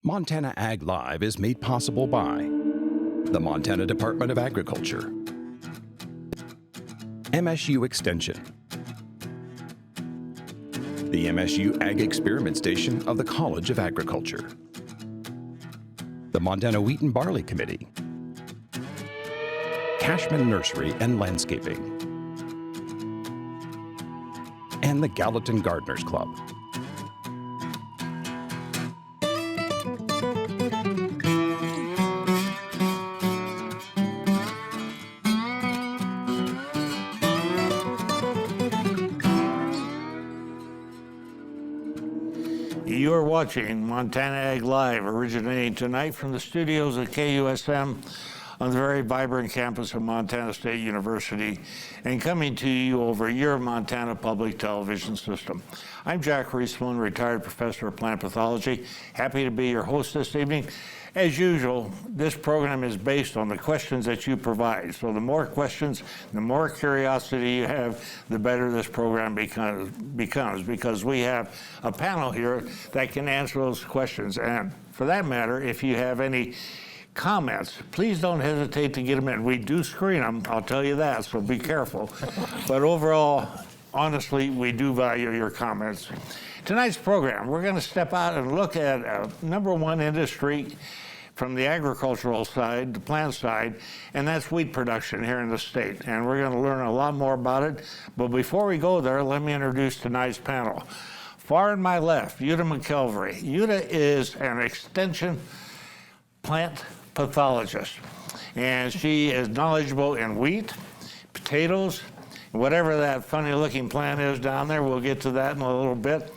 Montana Ag Live is made possible by the Montana Department of Agriculture, MSU Extension, the MSU Ag Experiment Station of the College of Agriculture, the Montana Wheat and Barley Committee, Cashman Nursery and Landscaping, and the Gallatin Gardeners Club. You're watching Montana Ag Live, originating tonight from the studios at KUSM on the very vibrant campus of Montana State University, and coming to you over your Montana Public Television System. I'm Jack Reesman, retired professor of plant pathology. Happy to be your host this evening. As usual, this program is based on the questions that you provide. So the more questions, the more curiosity you have, the better this program becomes, because we have a panel here that can answer those questions. And for that matter, if you have any comments, please don't hesitate to get them in. We do screen them, I'll tell you that, so be careful. But overall, honestly, we do value your comments. Tonight's program, we're going to step out and look at a number one industry from the agricultural side, the plant side, and that's wheat production here in the state. And we're going to learn a lot more about it. But before we go there, let me introduce tonight's panel. Far on my left, Uta McKelvey. Uta is an extension plant pathologist, and she is knowledgeable in wheat, potatoes, whatever that funny looking plant is down there. We'll get to that in a little bit.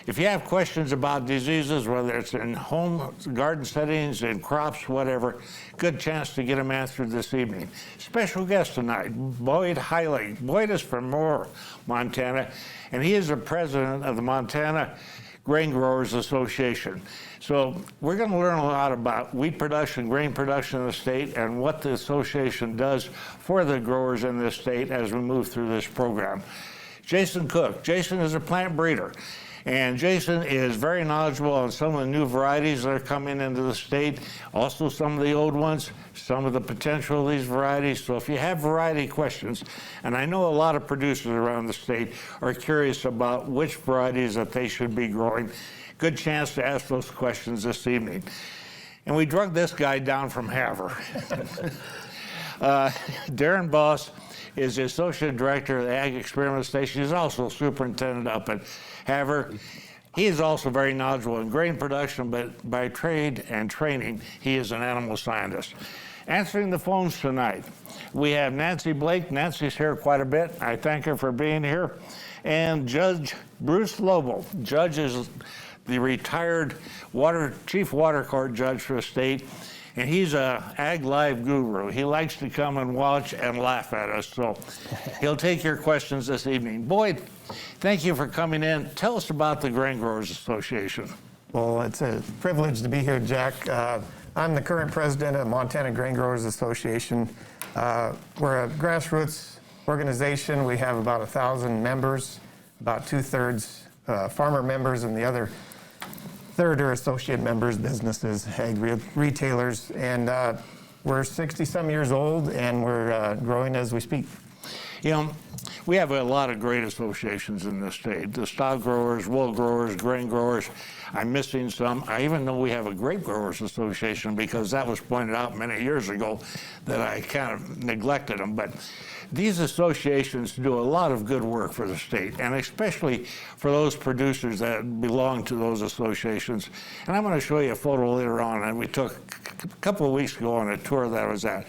If you have questions about diseases, whether it's in home garden settings, in crops, whatever, good chance to get them answered this evening. Special guest tonight, Boyd Heilig. Boyd is from Moore, Montana, and he is the president of the Montana Grain Growers Association. So we're going to learn a lot about wheat production, grain production in the state, and what the association does for the growers in this state as we move through this program. Jason Cook. Jason is a plant breeder, and Jason is very knowledgeable on some of the new varieties that are coming into the state, also some of the old ones, some of the potential of these varieties. So if you have variety questions, and I know a lot of producers around the state are curious about which varieties that they should be growing, good chance to ask those questions this evening. And we drug this guy down from Havre. Darren Boss is the Associate Director of the Ag Experiment Station. He's also superintendent up at Havre. He is also very knowledgeable in grain production, but by trade and training, he is an animal scientist. Answering the phones tonight, we have Nancy Blake. Nancy's here quite a bit. I thank her for being here. And Judge Bruce Lobo. Judge is the retired chief water court judge for the state, and he's a Ag Live guru. He likes to come and watch and laugh at us, so he'll take your questions this evening. Boyd, thank you for coming in. Tell us about the Grain Growers Association. Well, it's a privilege to be here, Jack. I'm the current president of Montana Grain Growers Association. We're a grassroots organization. We have about 1,000 members, about 2/3 farmer members, and the other third are associate members, businesses, ag retailers, and we're 60-some years old, and we're growing as we speak. You know, we have a lot of great associations in this state. The stock growers, wool growers, grain growers. I'm missing some. I even know we have a grape growers association, because that was pointed out many years ago that I kind of neglected them. But these associations do a lot of good work for the state, and especially for those producers that belong to those associations. And I'm going to show you a photo later on that we took a couple of weeks ago on a tour that I was at.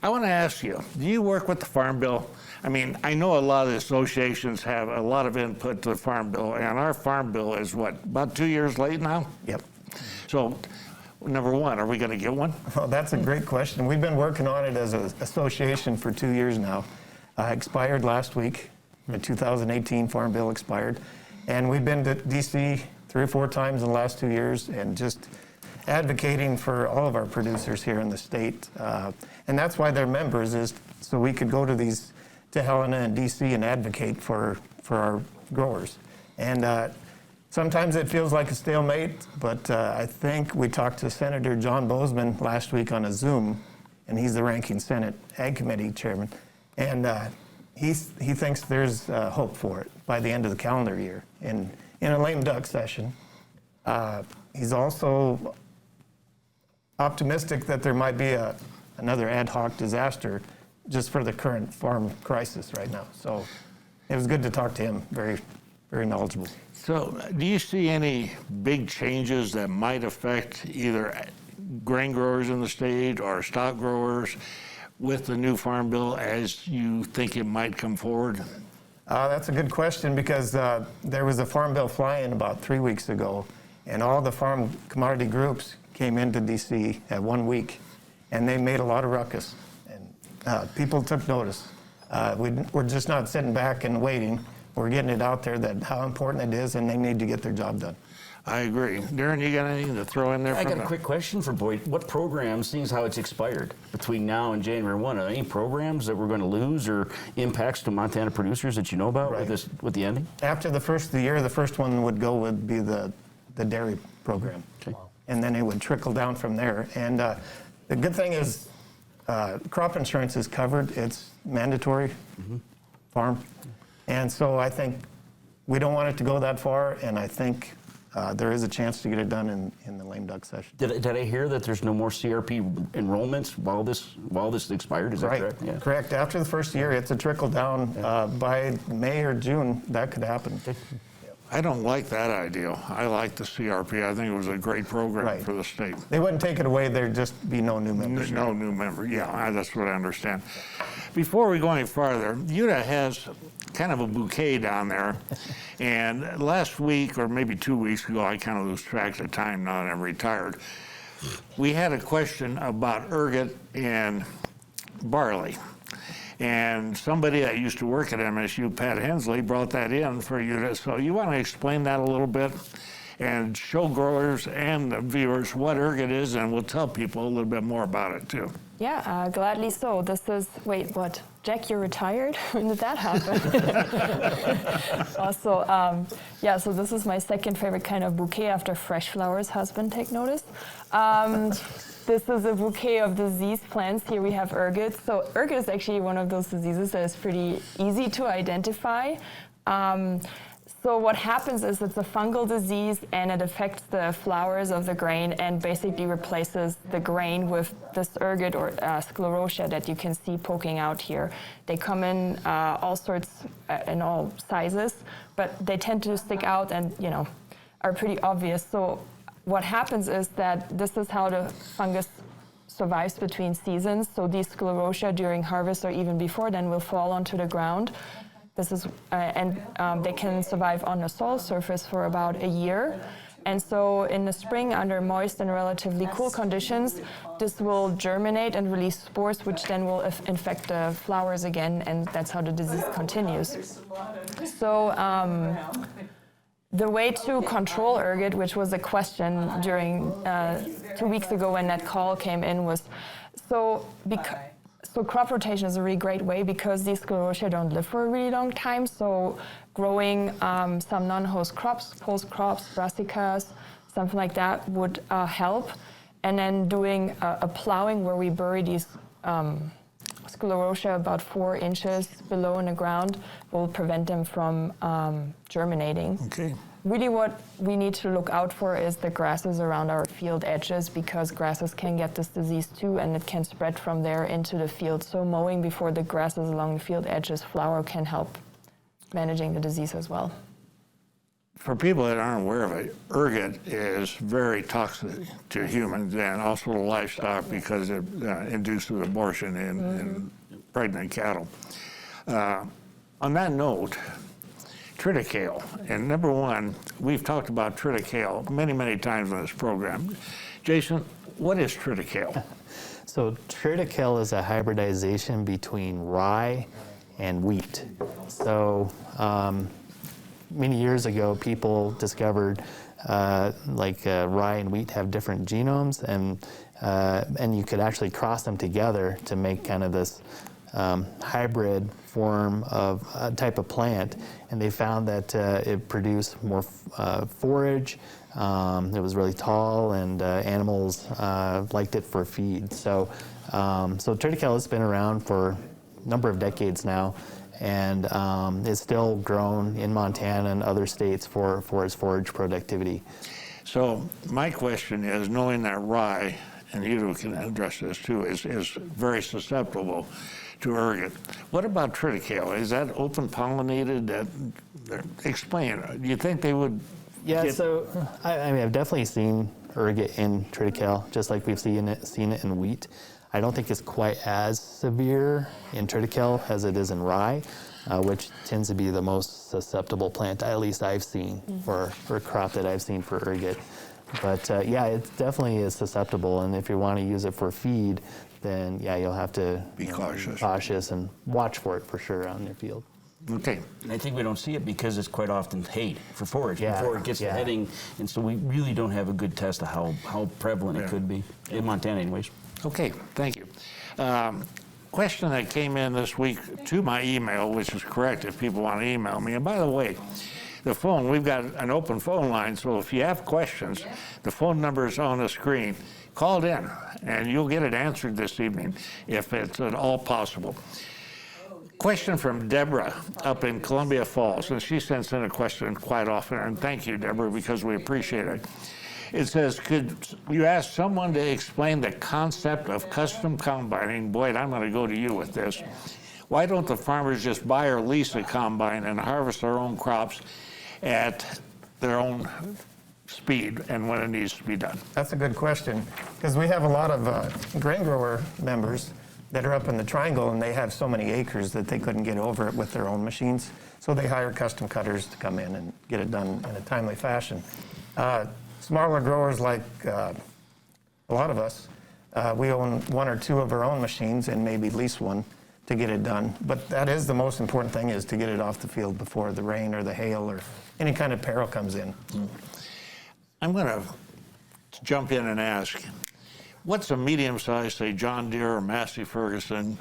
I want to ask you, do you work with the Farm Bill? I mean, I know a lot of the associations have a lot of input to the Farm Bill, and our Farm Bill is what, about 2 years late now? Yep. So, number one, are we going to get one? Well, that's a great question. We've been working on it as an association for 2 years now. Expired last week. The 2018 Farm Bill expired. And we've been to D.C. 3 or 4 times in the last 2 years, and just advocating for all of our producers here in the state. And that's why they're members, is so we could go to Helena and D.C. and advocate for our growers. And Sometimes it feels like a stalemate, but I think we talked to Senator John Bozeman last week on a Zoom, and he's the ranking Senate Ag Committee chairman, and he thinks there's hope for it by the end of the calendar year in a lame duck session. He's also optimistic that there might be another ad hoc disaster just for the current farm crisis right now. So it was good to talk to him, very, very knowledgeable. So do you see any big changes that might affect either grain growers in the state or stock growers with the new farm bill as you think it might come forward? That's a good question because there was a farm bill fly-in about 3 weeks ago, and all the farm commodity groups came into D.C. at 1 week, and they made a lot of ruckus, and people took notice. We're just not sitting back and waiting. We're getting it out there that how important it is, and they need to get their job done. I agree. Darren, you got anything to throw in there? I got a quick question for Boyd. What programs, seeing as how it's expired between now and January 1, are there any programs that we're going to lose or impacts to Montana producers that you know about with the ending? After the first of the year, the first one would be the dairy program. Okay. And then it would trickle down from there. And the good thing is crop insurance is covered. It's mandatory farm. And so I think we don't want it to go that far, and I think there is a chance to get it done in the lame duck session. Did I hear that there's no more CRP enrollments while this expired? Is that correct? Yeah. Correct. After the first year, it's a trickle down. By May or June, that could happen. I don't like that idea. I like the CRP. I think it was a great program for the state. They wouldn't take it away. There'd just be no new members. No new member. Yeah, that's what I understand. Before we go any farther, Utah has kind of a bouquet down there. And last week, or maybe 2 weeks ago, I kind of lose track of time now that I'm retired, we had a question about Urgot and Barley. And somebody that used to work at MSU, Pat Hensley, brought that in for you. So you want to explain that a little bit and show growers and the viewers what Urgot is, and we'll tell people a little bit more about it too. Yeah, gladly so. This is, wait, what? Jack, you're retired? When did that happen? Also, yeah, so this is my second favorite kind of bouquet after fresh flowers. Husband, take notice. This is a bouquet of disease plants. Here we have ergot. So ergot is actually one of those diseases that is pretty easy to identify. So what happens is it's a fungal disease, and it affects the flowers of the grain and basically replaces the grain with this ergot or sclerotia that you can see poking out here. They come in all sorts, in all sizes, but they tend to stick out and, you know, are pretty obvious. So what happens is that this is how the fungus survives between seasons. So these sclerotia during harvest or even before then will fall onto the ground. This is, they can survive on the soil surface for about a year. And so in the spring, under moist and relatively cool conditions, this will germinate and release spores, which then will infect the flowers again, and that's how the disease continues. So the way to control ergot, which was a question during 2 weeks ago when that call came in, was So crop rotation is a really great way because these sclerotia don't live for a really long time. So growing some non-host crops, post crops, brassicas, something like that would help. And then doing a plowing where we bury these sclerotia about 4 inches below in the ground will prevent them from germinating. Okay. Really what we need to look out for is the grasses around our field edges, because grasses can get this disease too, and it can spread from there into the field. So mowing before the grasses along the field edges flower can help managing the disease as well. For people that aren't aware of it, ergot is very toxic to humans and also to livestock because it induces abortion in pregnant cattle. On that note, triticale, and number one, we've talked about triticale many, many times on this program. Jason, what is triticale? So triticale is a hybridization between rye and wheat. So many years ago, people discovered rye and wheat have different genomes, and you could actually cross them together to make kind of this hybrid form of a type of plant, and they found that it produced more forage. It was really tall, and animals liked it for feed. So triticale has been around for a number of decades now, and is still grown in Montana and other states for its forage productivity. So my question is, knowing that rye, and you can address this too, is very susceptible to ergot. What about triticale? Is that open pollinated? Explain. Do you think they would? Yeah, so I mean, I've definitely seen ergot in triticale, just like we've seen it in wheat. I don't think it's quite as severe in triticale as it is in rye, which tends to be the most susceptible plant, at least I've seen, for a crop that I've seen for ergot. But yeah, it definitely is susceptible, and if you want to use it for feed, then yeah, you'll have to be cautious and watch for it for sure on your field. Okay. And I think we don't see it because it's quite often hay for forage before it gets to heading, and so we really don't have a good test of how prevalent it could be in Montana anyways. Okay, thank you. Question that came in this week to my email, which is correct if people want to email me. And by the way, the phone, we've got an open phone line, so if you have questions, the phone number is on the screen. Call it in, and you'll get it answered this evening if it's at all possible. Question from Deborah up in Columbia Falls, and she sends in a question quite often, and thank you, Deborah, because we appreciate it. It says, could you ask someone to explain the concept of custom combining? Boyd, I'm going to go to you with this. Why don't the farmers just buy or lease a combine and harvest their own crops at their own speed and when it needs to be done? That's a good question, because we have a lot of grain grower members that are up in the triangle, and they have so many acres that they couldn't get over it with their own machines. So they hire custom cutters to come in and get it done in a timely fashion. Smaller growers like a lot of us, we own one or two of our own machines and maybe lease one to get it done. But that is the most important thing, is to get it off the field before the rain or the hail or any kind of peril comes in. I'm going to jump in and ask, what's a medium-sized, say, John Deere or Massey Ferguson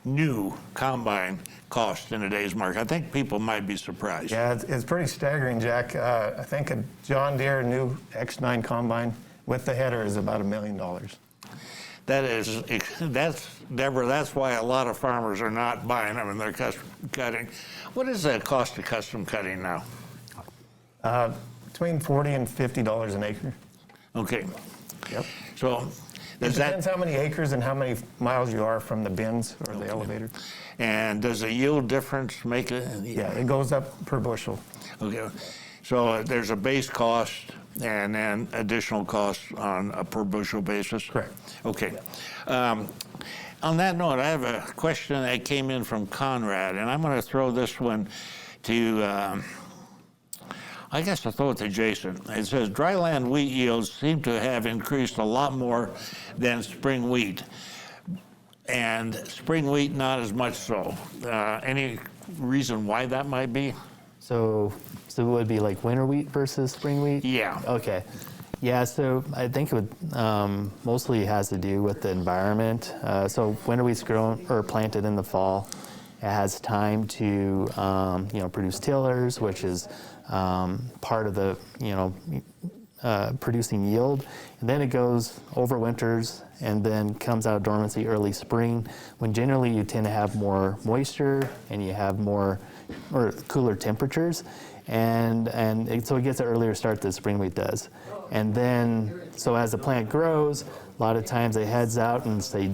new combine cost in today's market? I think people might be surprised. Yeah, it's pretty staggering, Jack. I think a John Deere new X9 combine with the header is about $1 million. That's Deborah, that's why a lot of farmers are not buying them and they're custom cutting. What is the cost of custom cutting now? Between $40 and $50 an acre. Okay. Yep. So it depends how many acres and how many miles you are from the bins or the elevator. And does the yield difference make it? Yeah, it goes up per bushel. Okay. So there's a base cost and then additional costs on a per bushel basis? Correct. Okay. On that note, I have a question that came in from Conrad, and I'm going to throw this one to, I guess I'll throw it to Jason. It says, dryland wheat yields seem to have increased a lot more than spring wheat, and spring wheat not as much so. Any reason why that might be? So it would be like winter wheat versus spring wheat? Yeah. Okay. Yeah, so I think it would mostly has to do with the environment. So winter wheat's grown or planted in the fall. It has time to produce tillers, which is part of the producing yield, and then it goes over winters and then comes out of dormancy early spring, when generally you tend to have more moisture and you have more or cooler temperatures, and so it gets an earlier start than spring wheat does. And then so as the plant grows, a lot of times it heads out in, say,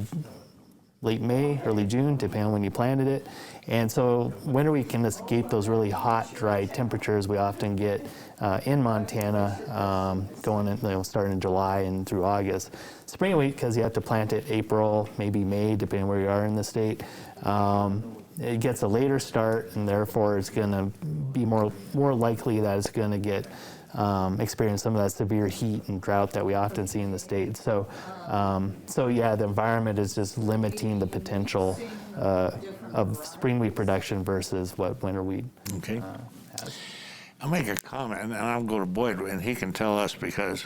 late May, early June, depending on when you planted it. And so winter wheat can escape those really hot, dry temperatures we often get in Montana, starting in July and through August. Spring wheat, because you have to plant it April, maybe May, depending where you are in the state. It gets a later start, and therefore it's going to be more likely that it's going to get experience some of that severe heat and drought that we often see in the state. So yeah, the environment is just limiting the potential of spring wheat production versus what winter wheat has. I'll make a comment, and I'll go to Boyd, and he can tell us because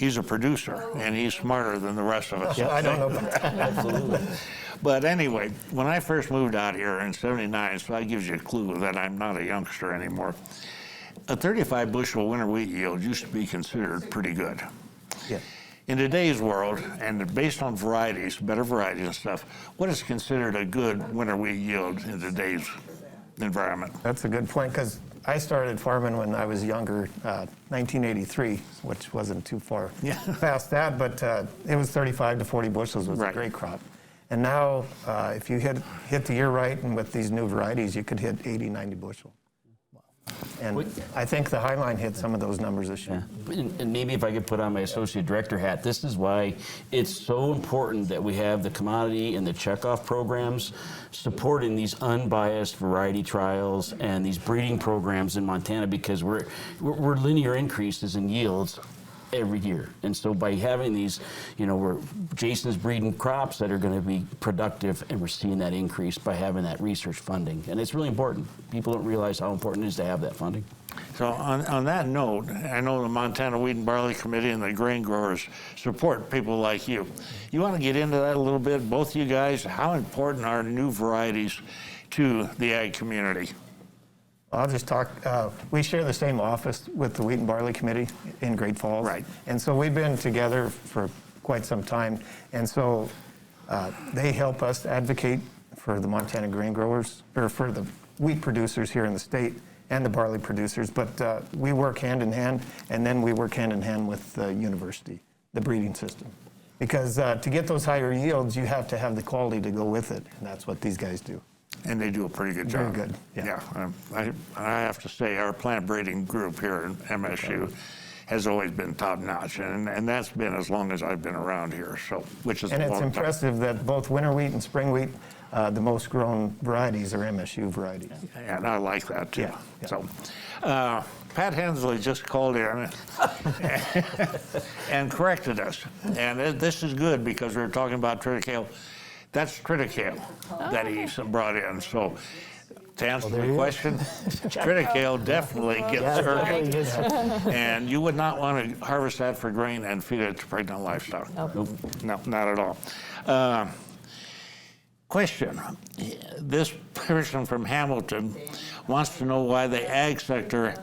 he's a producer, and he's smarter than the rest of us. Yeah, I don't know about that. Absolutely. But anyway, when I first moved out here in '79, so that gives you a clue that I'm not a youngster anymore, a 35 bushel winter wheat yield used to be considered pretty good. Yeah. In today's world, and based on varieties, better varieties and stuff, what is considered a good winter wheat yield in today's environment? That's a good point, because I started farming when I was younger, 1983, which wasn't too far past that, but it was 35 to 40 bushels was a great crop. And now, if you hit the year right, and with these new varieties, you could hit 80, 90 bushel. And I think the Highline hit some of those numbers this year. Yeah. And maybe if I could put on my associate director hat, this is why it's so important that we have the commodity and the checkoff programs supporting these unbiased variety trials and these breeding programs in Montana, because we're linear increases in yields every year. And so by having these, Jason's breeding crops that are going to be productive, and we're seeing that increase by having that research funding. And it's really important. People don't realize how important it is to have that funding. So on that note, I know the Montana Wheat and Barley Committee and the grain growers support people like you. You want to get into that a little bit, both of you guys? How important are new varieties to the ag community? I'll just talk, we share the same office with the Wheat and Barley Committee in Great Falls. Right. And so we've been together for quite some time. And so they help us advocate for the Montana grain growers, or for the wheat producers here in the state and the barley producers. But we work hand in hand, and then we work hand in hand with the university, the breeding system. Because to get those higher yields, you have to have the quality to go with it. And that's what these guys do. And they do a pretty good job. Very good, yeah. I have to say, our plant breeding group here in MSU has always been top notch, and that's been as long as I've been around here. So, which is and a it's long impressive that both winter wheat and spring wheat, the most grown varieties are MSU varieties. And I like that too. Yeah. So, Pat Hensley just called in and corrected us, and this is good because we were talking about triticale. That's triticale that he brought in. So, to answer the question, triticale definitely gets urgot. And you would not want to harvest that for grain and feed it to pregnant livestock. Nope. No, not at all. Question. This person from Hamilton wants to know why the ag sector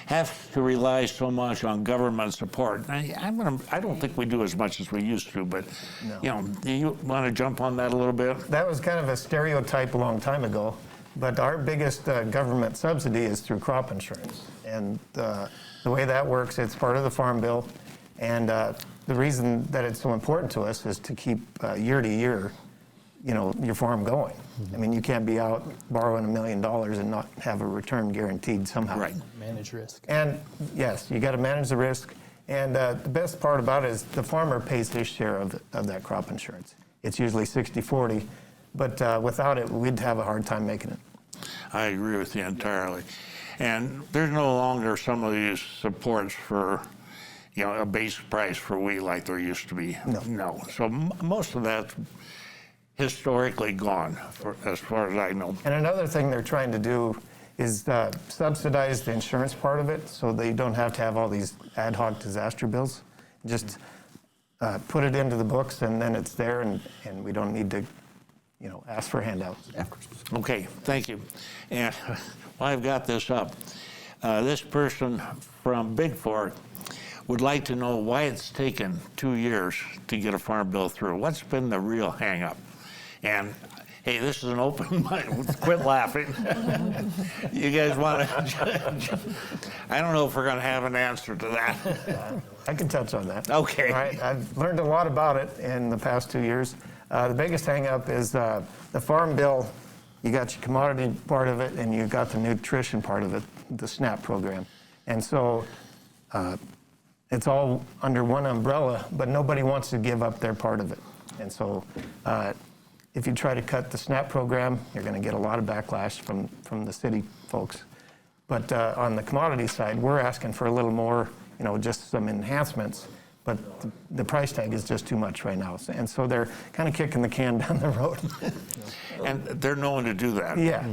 has to rely so much on government support. I don't think we do as much as we used to, but do you want to jump on that a little bit? That was kind of a stereotype a long time ago, but our biggest government subsidy is through crop insurance. And the way that works, it's part of the Farm Bill, and the reason that it's so important to us is to keep year to year, your farm going. I mean, you can't be out borrowing $1 million and not have a return guaranteed somehow. Right. Manage risk. And yes, you got to manage the risk. And the best part about it is the farmer pays his share of that crop insurance. It's usually 60-40, but without it, we'd have a hard time making it. I agree with you entirely. And there's no longer some of these supports for, a base price for wheat like there used to be. No. So most of that's historically gone, as far as I know. And another thing they're trying to do is subsidize the insurance part of it, so they don't have to have all these ad hoc disaster bills. Just put it into the books, and then it's there, and we don't need to, ask for handouts. Okay, thank you. And while I've got this up, this person from Big Fork would like to know why it's taken 2 years to get a farm bill through. What's been the real hang-up? And hey, this is an open mind. Quit laughing. You guys want to? I don't know if we're going to have an answer to that. I can touch on that. Okay. All right. I've learned a lot about it in the past 2 years. The biggest hang-up is the Farm Bill. You got your commodity part of it, and you got the nutrition part of it, the SNAP program. And so it's all under one umbrella, but nobody wants to give up their part of it. And so if you try to cut the SNAP program, you're going to get a lot of backlash from the city folks. But on the commodity side, we're asking for a little more, just some enhancements. But the price tag is just too much right now. And so they're kind of kicking the can down the road. And they're known to do that. Yeah.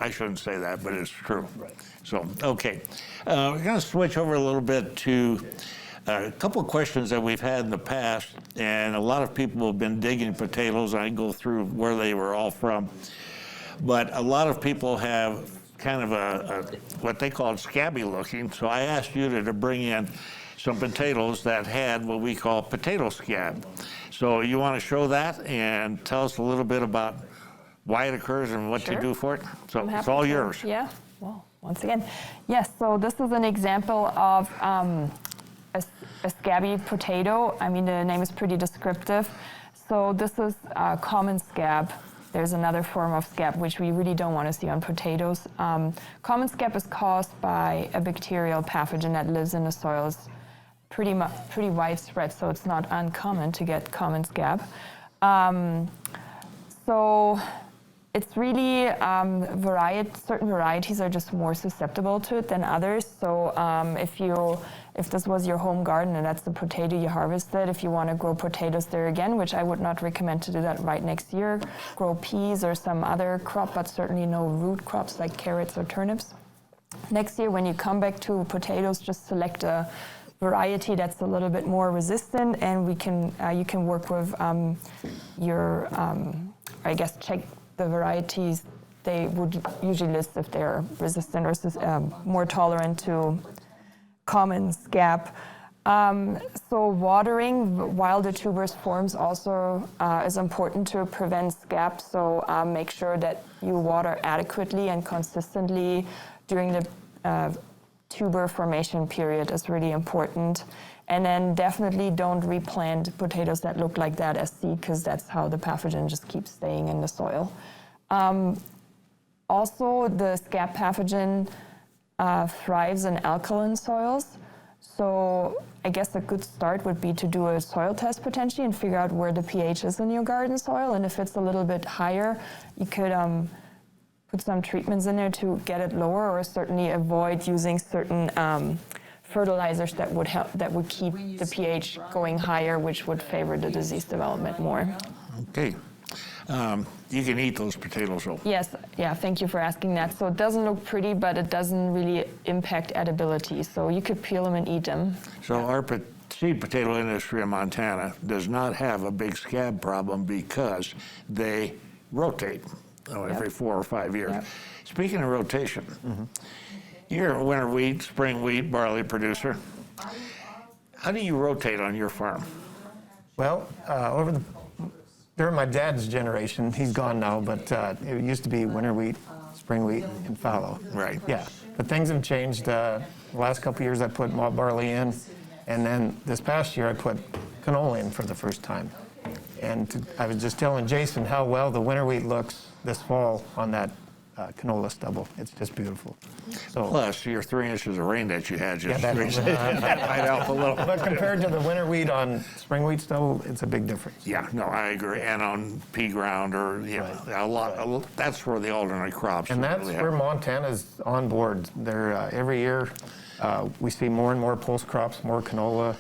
I shouldn't say that, but it's true. Right. So, okay. We're going to switch over a little bit to A couple of questions that we've had in the past, and a lot of people have been digging potatoes. I go through where they were all from. But a lot of people have kind of a what they call scabby looking. So I asked you to bring in some potatoes that had what we call potato scab. So you want to show that and tell us a little bit about why it occurs and what Sure. you do for it? So I'm it's happy all to. yours. Yeah, well, once again. Yes, so this is an example of a scabby potato. I mean, the name is pretty descriptive. So this is common scab. There's another form of scab which we really don't want to see on potatoes. Common scab is caused by a bacterial pathogen that lives in the soils, pretty widespread, so it's not uncommon to get common scab. So it's really certain varieties are just more susceptible to it than others. So if this was your home garden and that's the potato you harvested, if you want to grow potatoes there again, which I would not recommend to do that right next year, grow peas or some other crop, but certainly no root crops like carrots or turnips. Next year, when you come back to potatoes, just select a variety that's a little bit more resistant, and you can work with check the varieties they would usually list if they're resistant or more tolerant to common scab. So watering while the tuberous forms also is important to prevent scab. So make sure that you water adequately and consistently during the tuber formation period is really important. And then definitely don't replant potatoes that look like that as seed, because that's how the pathogen just keeps staying in the soil. Also, the scab pathogen thrives in alkaline soils. So I guess a good start would be to do a soil test potentially and figure out where the pH is in your garden soil. And if it's a little bit higher, you could put some treatments in there to get it lower, or certainly avoid using certain fertilizers that would keep the pH going higher, which would favor the disease development more. Okay. You can eat those potatoes, though. Yes, yeah, thank you for asking that. So it doesn't look pretty, but it doesn't really impact edibility. So you could peel them and eat them. So our seed potato industry in Montana does not have a big scab problem because they rotate every 4 or 5 years. Yep. Speaking of rotation, you're a winter wheat, spring wheat, barley producer. How do you rotate on your farm? Well, during my dad's generation, he's gone now, but it used to be winter wheat, spring wheat, and fallow. Right. Yeah, but things have changed. The last couple of years I put malt barley in, and then this past year I put canola in for the first time. And I was just telling Jason how well the winter wheat looks this fall on that canola stubble. It's just beautiful. So, Plus, your 3 inches of rain that you had just that might help a little. but compared to the winter wheat on spring wheat stubble, it's a big difference. Yeah, no, I agree. And on pea ground or, that's where the alternate crops. And that's really where help. Montana's on board. They're every year we see more and more pulse crops, more canola,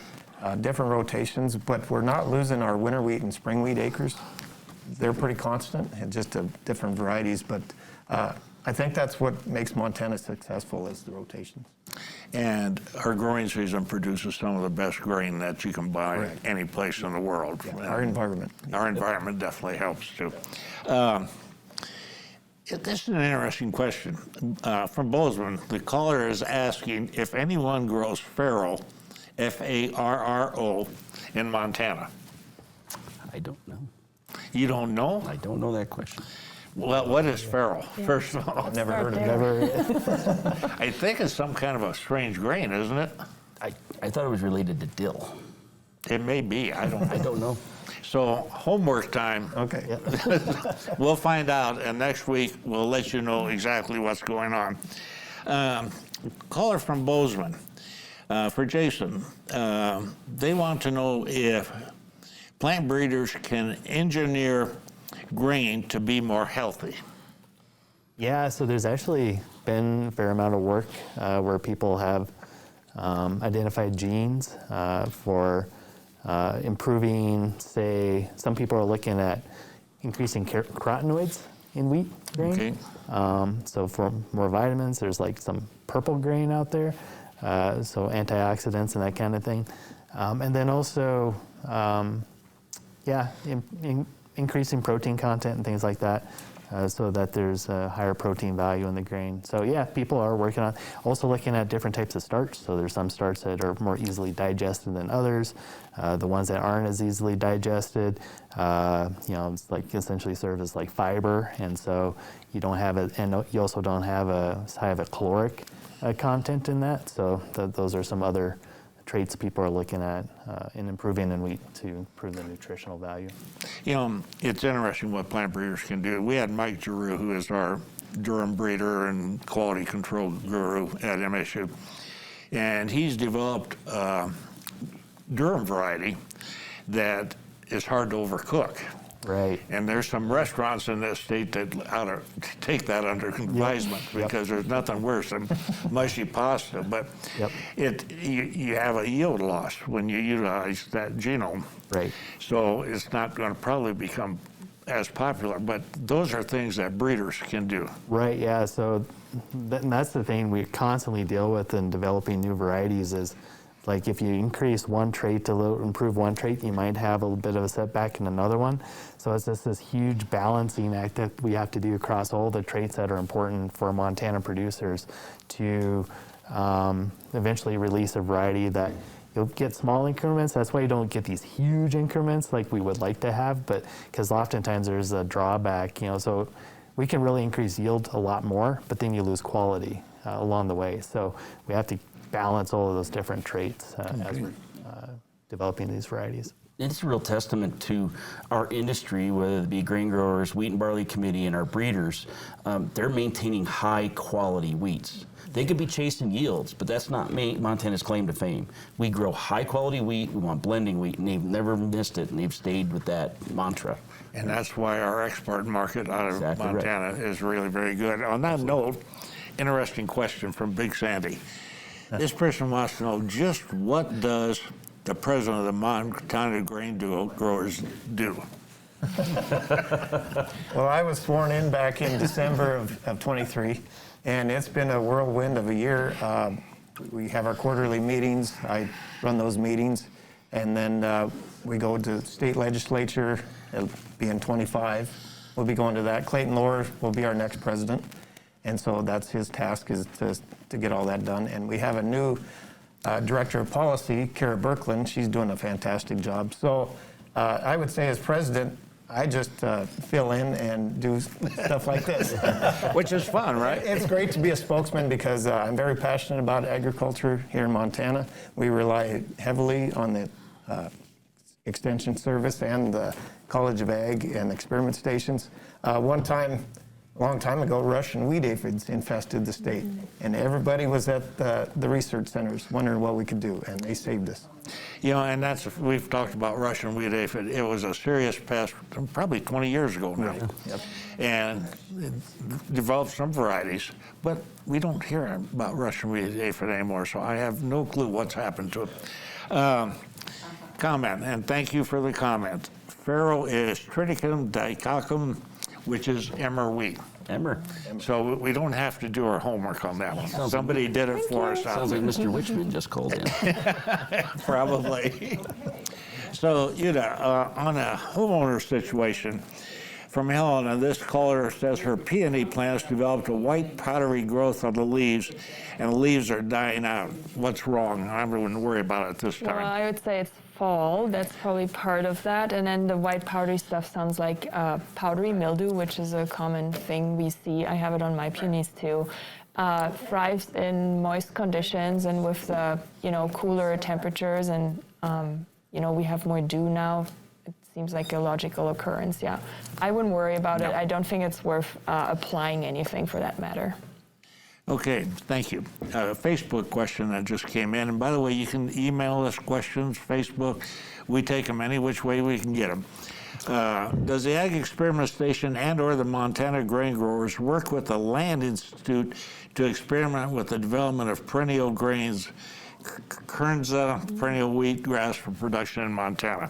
different rotations, but we're not losing our winter wheat and spring wheat acres. They're pretty constant, and just different varieties, but I think that's what makes Montana successful is the rotations. And our growing season produces some of the best grain that you can buy Correct. any place in the world. Yeah, our environment. Our environment definitely helps too. This is an interesting question from Bozeman. The caller is asking if anyone grows farro, F-A-R-R-O, in Montana. I don't know. You don't know? I don't know that question. Well, what is farro, first of all? Never heard of it. Never. I think it's some kind of a strange grain, isn't it? I thought it was related to dill. It may be. I don't know. So homework time. Okay. We'll find out, and next week we'll let you know exactly what's going on. Caller from Bozeman, for Jason. They want to know if plant breeders can engineer grain to be more healthy. Yeah, so there's actually been a fair amount of work where people have identified genes for improving, say, some people are looking at increasing carotenoids in wheat grain. Okay. So for more vitamins, there's like some purple grain out there, so antioxidants and that kind of thing. And then also, increasing protein content and things like that, so that there's a higher protein value in the grain. So yeah, people are working on also looking at different types of starch. So there's some starch that are more easily digested than others. The ones that aren't as easily digested, it's like essentially serve as like fiber, and so you don't have it, and you also don't have as high of a caloric content in that. So those are some other traits people are looking at in improving in wheat to improve the nutritional value. It's interesting what plant breeders can do. We had Mike Giroux, who is our durum breeder and quality control guru at MSU, and he's developed a durum variety that is hard to overcook. Right. And there's some restaurants in this state that ought to take that under advisement, because there's nothing worse than mushy pasta. But you have a yield loss when you utilize that genome. Right. So it's not going to probably become as popular. But those are things that breeders can do. Right. Yeah. So that's the thing we constantly deal with in developing new varieties is, like, if you increase one trait to improve one trait, you might have a little bit of a setback in another one. So it's just this huge balancing act that we have to do across all the traits that are important for Montana producers to eventually release a variety that you'll get small increments. That's why you don't get these huge increments like we would like to have, but because oftentimes there's a drawback, so we can really increase yield a lot more, but then you lose quality along the way. So we have to balance all of those different traits as we're developing these varieties. It's a real testament to our industry, whether it be grain growers, wheat and barley committee, and our breeders. They're maintaining high quality wheats. They could be chasing yields, but that's not Montana's claim to fame. We grow high quality wheat, we want blending wheat, and they've never missed it, and they've stayed with that mantra. And that's why our export market out of Montana is really very good. On that note, interesting question from Big Sandy. This person wants to know, just what does the president of the Montana Grain Growers do? Well, I was sworn in back in December of 23, and it's been a whirlwind of a year. We have our quarterly meetings. I run those meetings, and then we go to state legislature. It'll be in 25. We'll be going to that. Clayton Lohr will be our next president. And so that's his task, is to get all that done. And we have a new director of policy, Kara Birkeland. She's doing a fantastic job. So I would say as president, I just fill in and do stuff like this. Which is fun, right? It's great to be a spokesman because I'm very passionate about agriculture here in Montana. We rely heavily on the Extension Service and the College of Ag and experiment stations. A long time ago, Russian wheat aphids infested the state, and everybody was at the research centers wondering what we could do, and they saved us. And we've talked about Russian wheat aphid. It was a serious pest probably 20 years ago now. Yep. And it developed some varieties, but we don't hear about Russian wheat aphid anymore, so I have no clue what's happened to it. Comment, and thank you for the comment. Farrow is Triticum dicoccum, which is emmer wheat. Emmer. So we don't have to do our homework on that one. Somebody did it for us. Sounds like Mr. Witchman just called in. Probably. So, on a homeowner situation, from Helena, this caller says her peony plants developed a white powdery growth on the leaves, and the leaves are dying out. What's wrong? I wouldn't worry about it this time. Well, I would say it's fall. That's probably part of that. And then the white powdery stuff sounds like powdery mildew, which is a common thing we see. I have it on my peonies too. Thrives in moist conditions and with the cooler temperatures, and we have more dew now. It seems like a logical occurrence. Yeah, I wouldn't worry about it. I don't think it's worth applying anything for that matter. Okay, thank you. Facebook question that just came in. And by the way, you can email us questions, Facebook. We take them any which way we can get them. Does the Ag Experiment Station and or the Montana Grain Growers work with the Land Institute to experiment with the development of perennial grains, kernza, perennial wheat grass for production in Montana?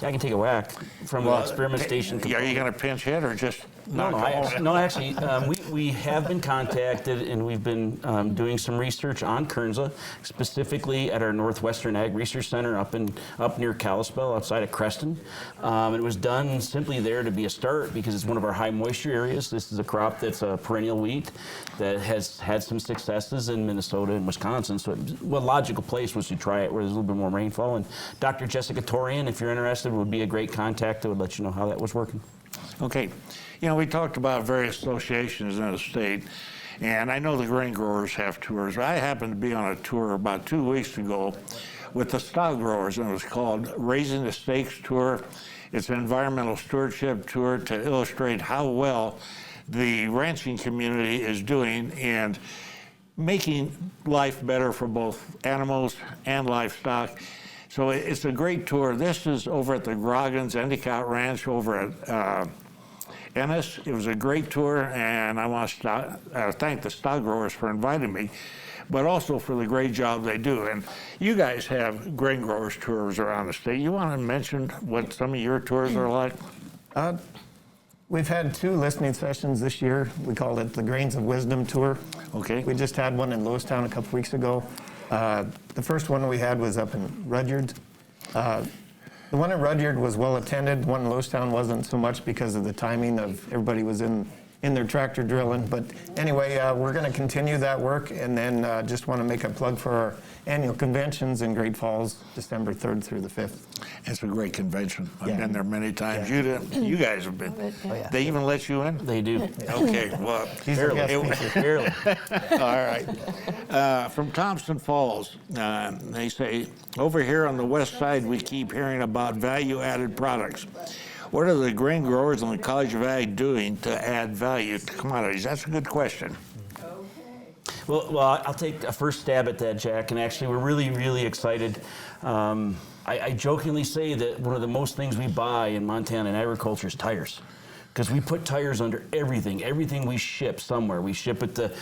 I can take a whack from the experiment station. Are you going to pinch hit or just No, actually, we have been contacted, and we've been doing some research on Kernza, specifically at our Northwestern Ag Research Center up near Kalispell, outside of Creston. It was done simply there to be a start because it's one of our high moisture areas. This is a crop that's a perennial wheat that has had some successes in Minnesota and Wisconsin. So a logical place was to try it where there's a little bit more rainfall. And Dr. Jessica Torian, if you're interested, would be a great contact that would let you know how that was working. Okay. You know, we talked about various associations in the state, and I know the grain growers have tours. I happened to be on a tour about 2 weeks ago with the stock growers, and it was called Raising the Stakes Tour. It's an environmental stewardship tour to illustrate how well the ranching community is doing and making life better for both animals and livestock. So it's a great tour. This is over at the Groggins Endicott Ranch over at Ennis. It was a great tour, and I want to thank the stock growers for inviting me, but also for the great job they do. And you guys have grain growers tours around the state. You want to mention what some of your tours are like? We've had 2 listening sessions this year. We called it the Grains of Wisdom Tour. Okay. We just had one in Lewistown a couple weeks ago. The first one we had was up in Rudyard. The one in Rudyard was well attended. The one in Lewistown wasn't so much because of the timing of everybody was in their tractor drilling. But anyway, we're going to continue that work, and then just want to make a plug for our annual conventions in Great Falls, December 3rd through the 5th. It's a great convention. I've Yeah. been there many times. Yeah. You guys have been. Oh, yeah. They even let you in? They do. Okay, well, He's the guest speaker. Barely. all right. From Thompson Falls, they say, over here on the west side, we keep hearing about value-added products. What are the grain growers and the College of Ag doing to add value to commodities? That's a good question. Well, I'll take a first stab at that, Jack, and actually we're really, really excited. I jokingly say that one of the most things we buy in Montana in agriculture is tires. Because we put tires under everything we ship somewhere. We ship it to,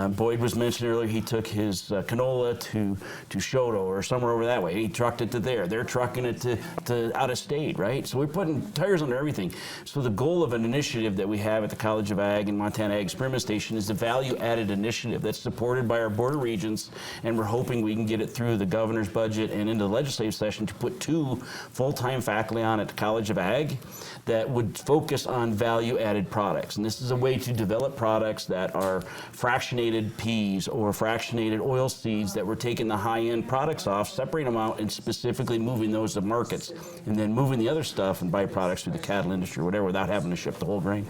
Boyd was mentioned earlier, he took his canola to Shoto or somewhere over that way. He trucked it to there. They're trucking it to out of state, right? So we're putting tires under everything. So the goal of an initiative that we have at the College of Ag and Montana Ag Experiment Station is the value-added initiative that's supported by our border regions, and we're hoping we can get it through the governor's budget and into the legislative session to put 2 full-time faculty on at the College of Ag that would focus on value-added products. And this is a way to develop products that are fractionated peas or fractionated oil seeds that we're taking the high-end products off, separating them out, and specifically moving those to markets, and then moving the other stuff and byproducts through the cattle industry or whatever without having to ship the whole grain.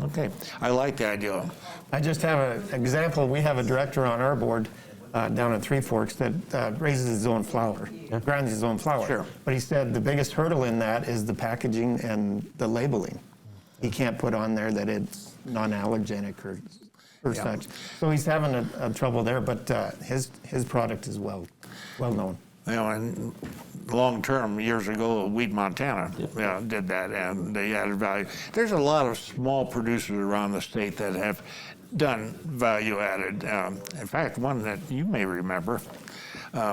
Okay, I like the idea. I just have an example. We have a director on our board down at Three Forks that raises his own flour, grinds his own flour. Sure. But he said the biggest hurdle in that is the packaging and the labeling. He can't put on there that it's non-allergenic or such. So he's having a trouble there, but his product is well known. You know, and long term, years ago, Wheat Montana did that, and they added value. There's a lot of small producers around the state that have done value added. In fact, one that you may remember,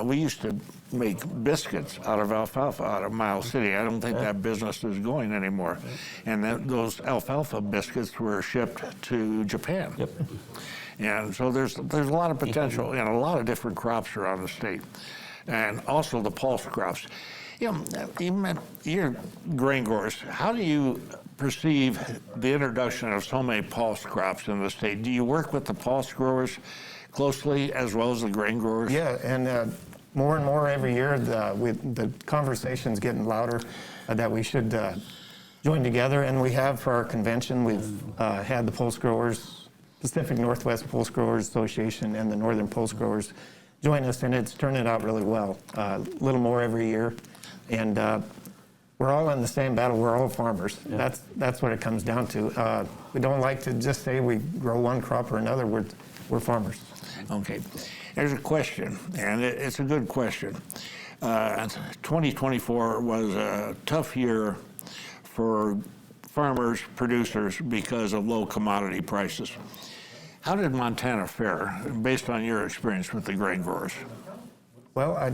we used to make biscuits out of alfalfa out of Miles City. I don't think that business is going anymore. And those alfalfa biscuits were shipped to Japan. Yep. And so there's a lot of potential in a lot of different crops around the state. And also the pulse crops. You know, you're grain growers. How do you perceive the introduction of so many pulse crops in the state? Do you work with the pulse growers closely as well as the grain growers? Yeah, and more and more every year, the conversation's getting louder that we should join together. And we have for our convention, we've had the pulse growers, Pacific Northwest Pulse Growers Association and the Northern Pulse Growers join us, and it's turning out really well. A little more every year. And we're all in the same battle. We're all farmers. Yeah. That's what it comes down to. We don't like to just say we grow one crop or another. We're farmers. Okay. There's a question, and it's a good question. 2024 was a tough year for farmers, producers, because of low commodity prices. How did Montana fare, based on your experience with the grain growers? Well,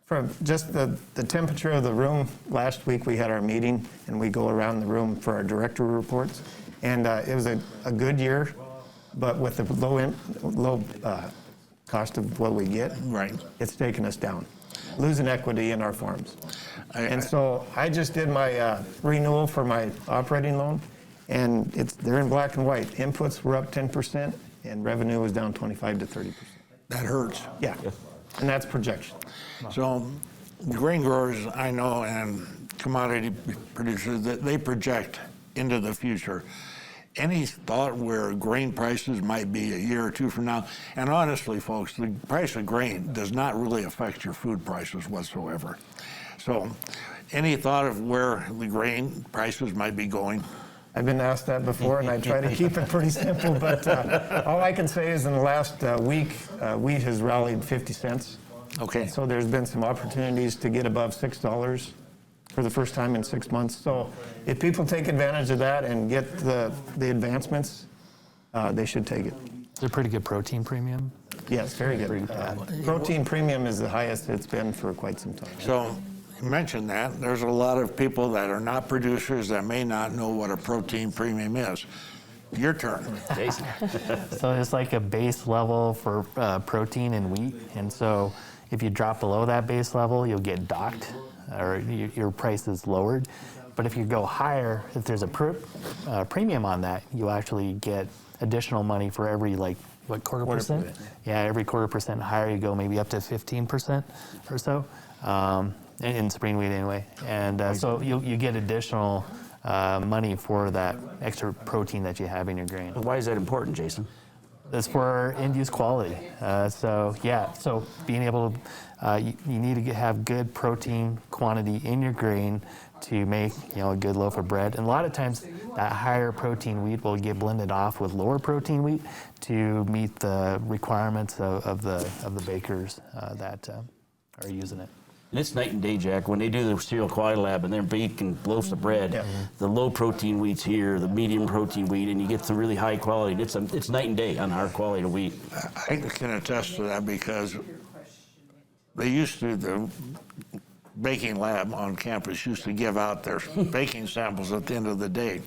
from just the temperature of the room, last week we had our meeting, and we go around the room for our director reports. And it was a good year, but with the low cost of what we get, Right. it's taken us down, losing equity in our farms. And so I just did my renewal for my operating loan, and they're in black and white. Inputs were up 10%, and revenue was down 25 to 30%. That hurts. Yeah, and that's projection. So grain growers, I know, and commodity producers, that they project into the future. Any thought where grain prices might be a year or two from now? And honestly, folks, the price of grain does not really affect your food prices whatsoever. So any thought of where the grain prices might be going? I've been asked that before, and I try to keep it pretty simple, but all I can say is in the last week, wheat has rallied 50 cents. Okay. So there's been some opportunities to get above $6 for the first time in 6 months. So if people take advantage of that and get the advancements, they should take it. It's a pretty good protein premium. Yes, very good. Protein premium is the highest it's been for quite some time. So you mentioned that. There's a lot of people that are not producers that may not know what a protein premium is. Your turn. Jason. So it's like a base level for protein in wheat. And so if you drop below that base level, you'll get docked, or your price is lowered. But if you go higher, if there's a premium on that, you actually get additional money for every, like, what, quarter percent? Yeah, every quarter percent higher you go, maybe up to 15% or so, in spring wheat anyway. And so you get additional money for that extra protein that you have in your grain. Why is that important, Jason? It's for end-use quality. So being able to, you need to have good protein quantity in your grain to make a good loaf of bread. And a lot of times that higher protein wheat will get blended off with lower protein wheat to meet the requirements of the bakers that are using it. And it's night and day, Jack. When they do the cereal quality lab and they're baking loaves of bread, the low protein wheat's here, the medium protein wheat, and you get some really high quality. It's night and day on our quality of wheat. I can attest to that because they used to, the baking lab on campus used to give out their baking samples at the end of the day.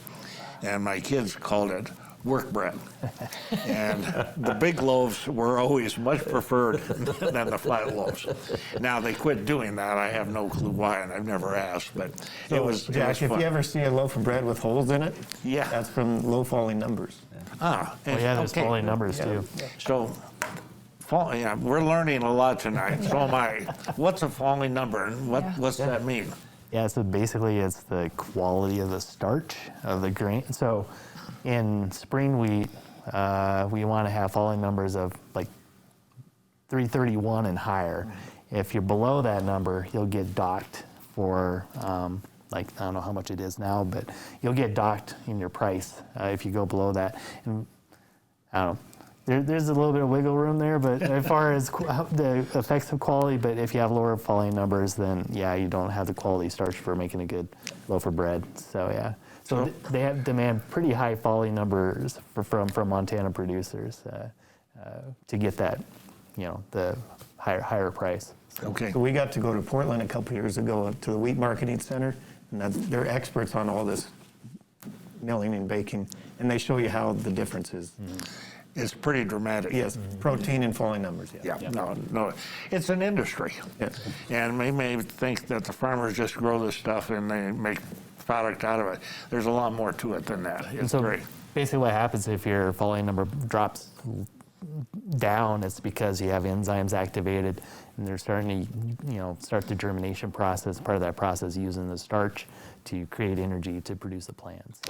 And my kids called it work bread. And the big loaves were always much preferred than the flat loaves. Now they quit doing that. I have no clue why, and I've never asked, but So, it was Jack, if fun. you ever see a loaf of bread with holes in it, Yeah. that's from low falling numbers. Ah, Oh yeah, there's okay. falling numbers too. So, yeah, we're learning a lot tonight. So am I. What's a falling number, and what's that mean? Yeah, so basically it's the quality of the starch of the grain. So in spring wheat, we want to have falling numbers of like 331 and higher. If you're below that number, you'll get docked for, like, I don't know how much it is now, but you'll get docked in your price if you go below that. And I don't know. There's a little bit of wiggle room there, but as far as the effects of quality, but if you have lower falling numbers, then yeah, you don't have the quality starch for making a good loaf of bread. So yeah, so they have demand pretty high falling numbers from Montana producers to get that, the higher price. Okay. So we got to go to Portland a couple years ago to the Wheat Marketing Center, and they're experts on all this milling and baking, and they show you how the difference is. It's pretty dramatic. Yes, protein and falling numbers. Yeah, no, it's an industry. Yes. And we may think that the farmers just grow this stuff and they make product out of it. There's a lot more to it than that. It's So great. basically what happens if your falling number drops down, it's because you have enzymes activated and they're starting to, start the germination process, part of that process using the starch to create energy to produce the plants.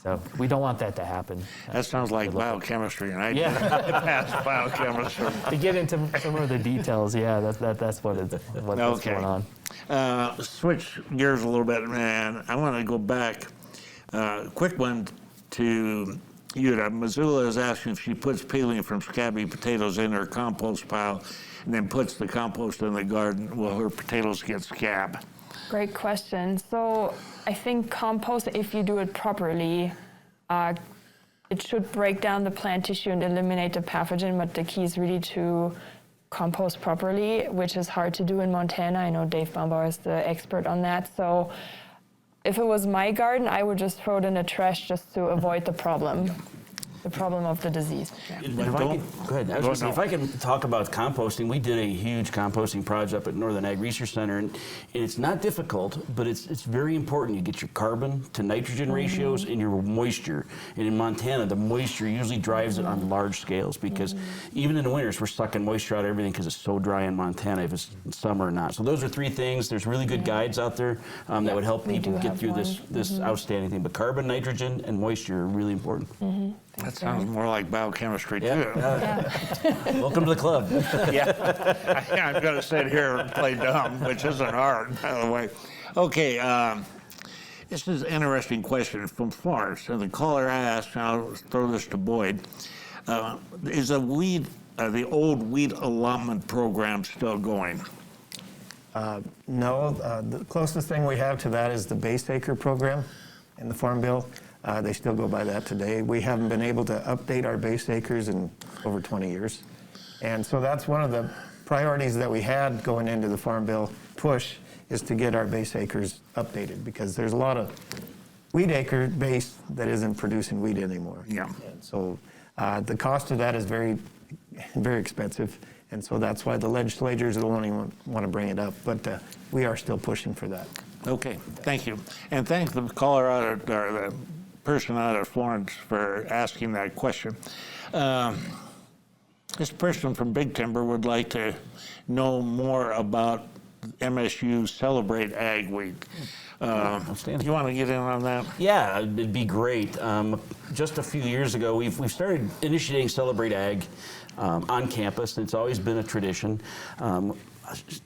So we don't want that to happen. That sounds like biochemistry, and I Yeah. passed biochemistry. To get into some of the details, yeah, that's what's Okay. going on. Switch gears a little bit, man. I want to go back. Quick one to Yuta. Missoula is asking if she puts peeling from scabby potatoes in her compost pile and then puts the compost in the garden. Will her potatoes get scab? Great question. So I think compost, if you do it properly, it should break down the plant tissue and eliminate the pathogen, but the key is really to compost properly, which is hard to do in Montana. I know Dave Bombauer is the expert on that. So if it was my garden, I would just throw it in the trash just to avoid the problem of the disease. If I could, go ahead. I was gonna say, if I can talk about composting, we did a huge composting project up at Northern Ag Research Center, and it's not difficult, but it's very important. You get your carbon to nitrogen ratios and your moisture. And in Montana, the moisture usually drives it on large scales because even in the winters, we're sucking moisture out of everything because it's so dry in Montana, if it's summer or not. So those are three things. There's really good guides out there that would help people get through this outstanding thing. But carbon, nitrogen, and moisture are really important. That sounds more like biochemistry, too. Welcome to the club. I'm going to sit here and play dumb, which isn't hard, by the way. Okay, this is an interesting question from Florence. And the caller asked, and I'll throw this to Boyd, is the old wheat allotment program still going? No, the closest thing we have to that is the base acre program in the Farm Bill. They still go by that today. We haven't been able to update our base acres in over 20 years. And so that's one of the priorities that we had going into the Farm Bill push, is to get our base acres updated, because there's a lot of wheat acre base that isn't producing wheat anymore. Yeah. And so the cost of that is very, very expensive. And so that's why the legislators don't even want to bring it up. But we are still pushing for that. Okay, thank you. And thank the caller out of, or the person out of Florence for asking that question. This person from Big Timber would like to know more about MSU Celebrate Ag Week. Do you want to get in on that? Yeah, it'd be great. Just a few years ago, we've started initiating Celebrate Ag on campus. It's always been a tradition. A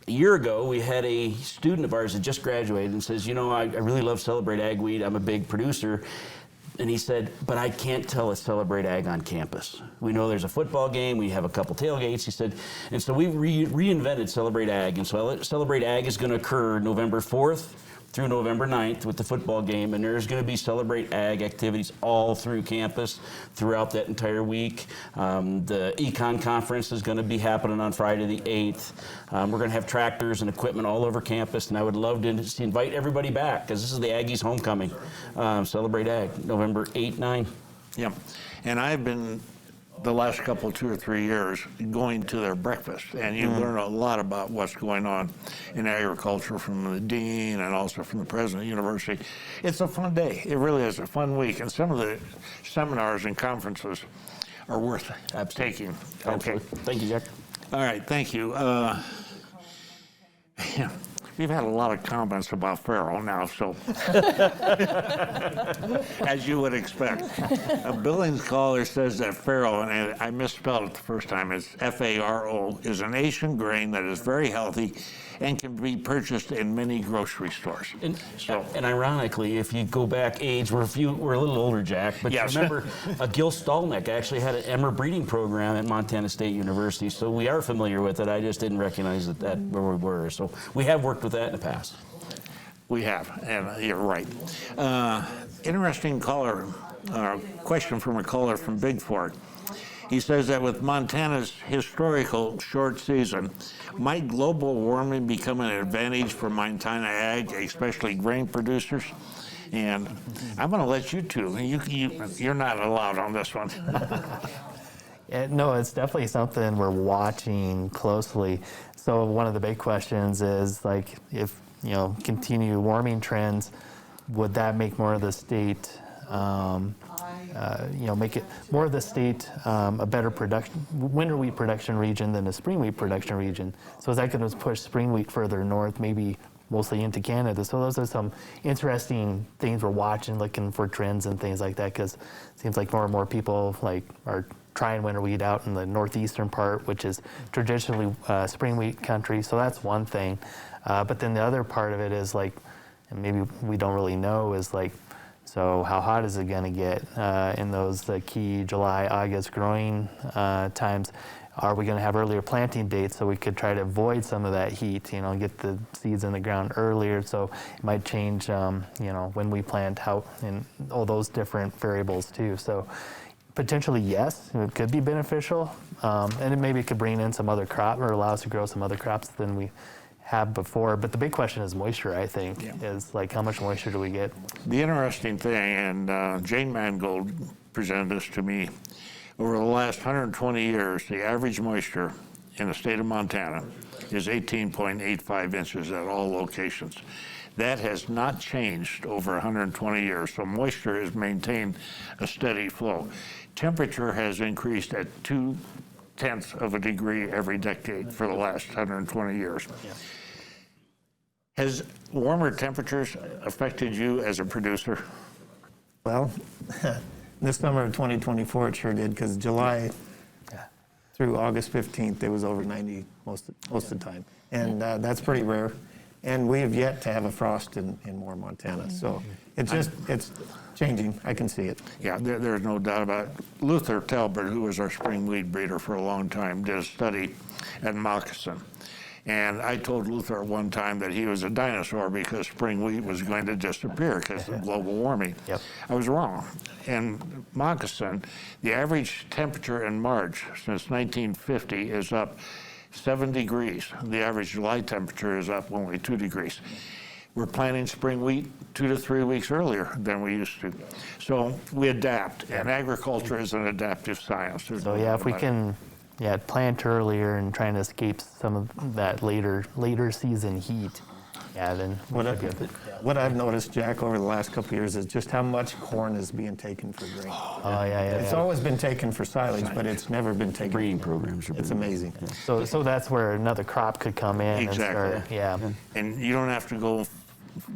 year ago, we had a student of ours that just graduated and says, you know, I really love Celebrate Ag Week. I'm a big producer. And he said, but I can't tell us Celebrate Ag on campus. We know there's a football game, we have a couple tailgates, he said. And so we reinvented Celebrate Ag. And so Celebrate Ag is going to occur November 4th through November 9th with the football game, and there's going to be Celebrate Ag activities all through campus throughout that entire week. The Econ Conference is going to be happening on Friday the 8th. We're going to have tractors and equipment all over campus, and I would love to invite everybody back, because this is the Aggies' homecoming. Celebrate Ag, November 8, 9. Yeah, and I've been, the last couple, 2 or 3 years, going to their breakfast, and you learn a lot about what's going on in agriculture from the dean and also from the president of the university. It's a fun day. It really is a fun week, and some of the seminars and conferences are worth taking. Okay. Thank you, Jack. All right, thank you. We've had a lot of comments about Farrell now, so as you would expect. A Billings caller says that Farrell, and I misspelled it the first time, it's F-A-R-O, is an Asian grain that is very healthy and can be purchased in many grocery stores. And ironically, if you go back age, we're a little older, Jack, but yes. You remember Gil Stolnick actually had an emmer breeding program at Montana State University, so we are familiar with it. I just didn't recognize that where we were. So we have worked with that in the past. We have, and you're right. Interesting caller, question from a caller from Big Fork. He says that with Montana's historical short season, might global warming become an advantage for Montana ag, especially grain producers? And I'm going to let you two. You're not allowed on this one. No, it's definitely something we're watching closely. So one of the big questions is, like, if continue warming trends, would that make more of the state, make it more of the state a better winter wheat production region than a spring wheat production region? So is that going to push spring wheat further north, maybe mostly into Canada? So those are some interesting things we're watching, looking for trends and things like that, because it seems like more and more people are trying winter wheat out in the northeastern part, which is traditionally spring wheat country. So that's one thing. But then the other part of it is, like, and maybe we don't really know, is like, so how hot is it going to get in those key July, August growing times? Are we going to have earlier planting dates so we could try to avoid some of that heat, get the seeds in the ground earlier? So it might change, when we plant, how, and all those different variables too. So potentially, yes, it could be beneficial, and maybe it could bring in some other crop or allow us to grow some other crops than we have before. But the big question is moisture, I think, is like how much moisture do we get? The interesting thing, and Jane Mangold presented this to me, over the last 120 years, the average moisture in the state of Montana is 18.85 inches at all locations. That has not changed over 120 years, so moisture has maintained a steady flow. Temperature has increased at 0.2 of a degree every decade for the last 120 years. Yeah. Has warmer temperatures affected you as a producer? Well, this summer of 2024 it sure did, because July through August 15th, it was over 90 most of the time. And that's pretty rare. And we have yet to have a frost in Moore, Montana. So it's changing. I can see it. Yeah, there's no doubt about it. Luther Talbert, who was our spring wheat breeder for a long time, did a study at Moccasin. And I told Luther one time that he was a dinosaur because spring wheat was going to disappear because of global warming. Yep. I was wrong. In Moccasin, the average temperature in March since 1950 is up 7 degrees. The average July temperature is up only 2 degrees. We're planting spring wheat 2 to 3 weeks earlier than we used to. So we adapt, and agriculture is an adaptive science. So yeah, if we can plant earlier and trying to escape some of that later season heat, then What I've noticed, Jack, over the last couple of years is just how much corn is being taken for grain. It's always been taken for silage, but it's never been taken. Breeding programs are It's amazing. So that's where another crop could come in. Exactly. And start, And you don't have to go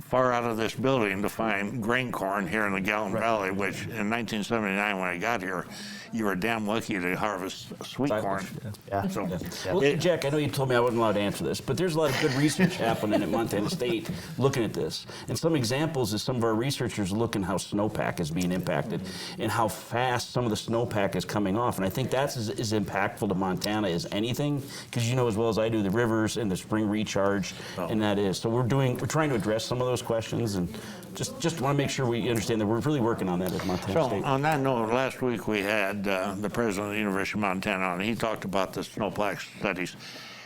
far out of this building to find grain corn here in the Gallen Valley, which in 1979 when I got here, you were damn lucky to harvest sweet corn. Yeah. So, Well, Jack, I know you told me I wasn't allowed to answer this, but there's a lot of good research happening at Montana State looking at this. And some examples is some of our researchers looking how snowpack is being impacted and how fast some of the snowpack is coming off. And I think that's as impactful to Montana as anything, because you know as well as I do the rivers and the spring recharge, and that is. So we're trying to address some of those questions, and just want to make sure we understand that we're really working on that at Montana So State. on that note, last week we had the president of the University of Montana on. He talked about the snowpack studies.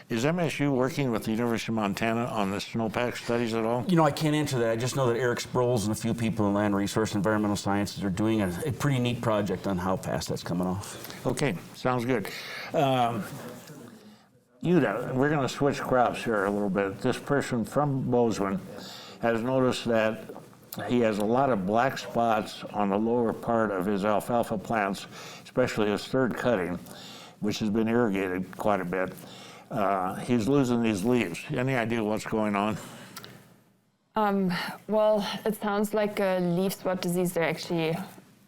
Is MSU working with the University of Montana on the snowpack studies at all? You know, I can't answer that. I just know that Eric Sproles and a few people in Land Resource and Environmental Sciences are doing a pretty neat project on how fast that's coming off. Okay, sounds good. We're going to switch crops here a little bit. This person from Bozeman has noticed that he has a lot of black spots on the lower part of his alfalfa plants, especially his third cutting, which has been irrigated quite a bit. He's losing these leaves. Any idea what's going on? Well, it sounds like a leaf spot disease. There are actually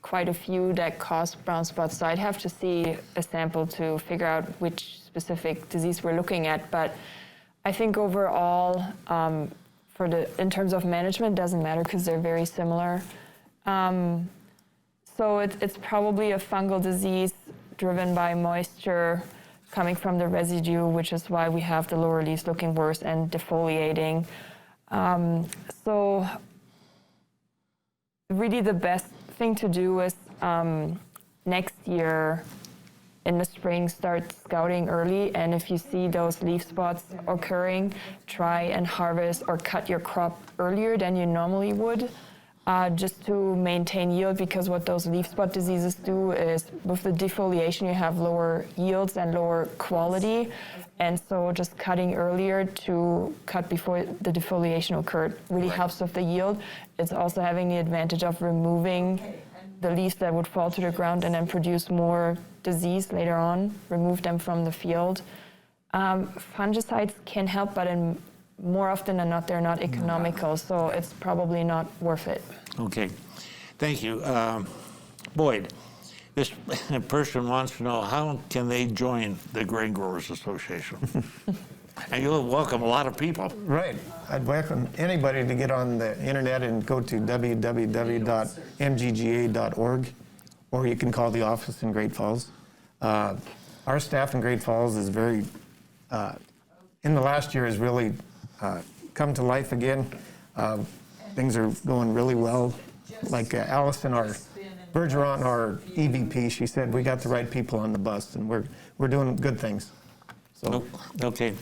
quite a few that cause brown spots, so I'd have to see a sample to figure out which specific disease we're looking at. But I think overall, in terms of management, it doesn't matter because they're very similar. So it's probably a fungal disease driven by moisture coming from the residue, which is why we have the lower leaves looking worse and defoliating. So really the best thing to do is next year in the spring start scouting early, and if you see those leaf spots occurring, try and harvest or cut your crop earlier than you normally would, just to maintain yield, because what those leaf spot diseases do is with the defoliation you have lower yields and lower quality, and so just cutting earlier to cut before the defoliation occurred really helps with the yield. It's also having the advantage of removing the leaves that would fall to the ground and then produce more disease later on, remove them from the field. Fungicides can help, but more often than not, they're not economical, so it's probably not worth it. Okay, thank you. Boyd, this person wants to know, how can they join the Grain Growers Association? And you'll welcome a lot of people. Right. I'd welcome anybody to get on the internet and go to www.mgga.org, or you can call the office in Great Falls. Our staff in Great Falls is very, in the last year, has really come to life again. Things are going really well. Like Allison, our Bergeron, our EVP, she said, we got the right people on the bus, and we're doing good things. So. Okay.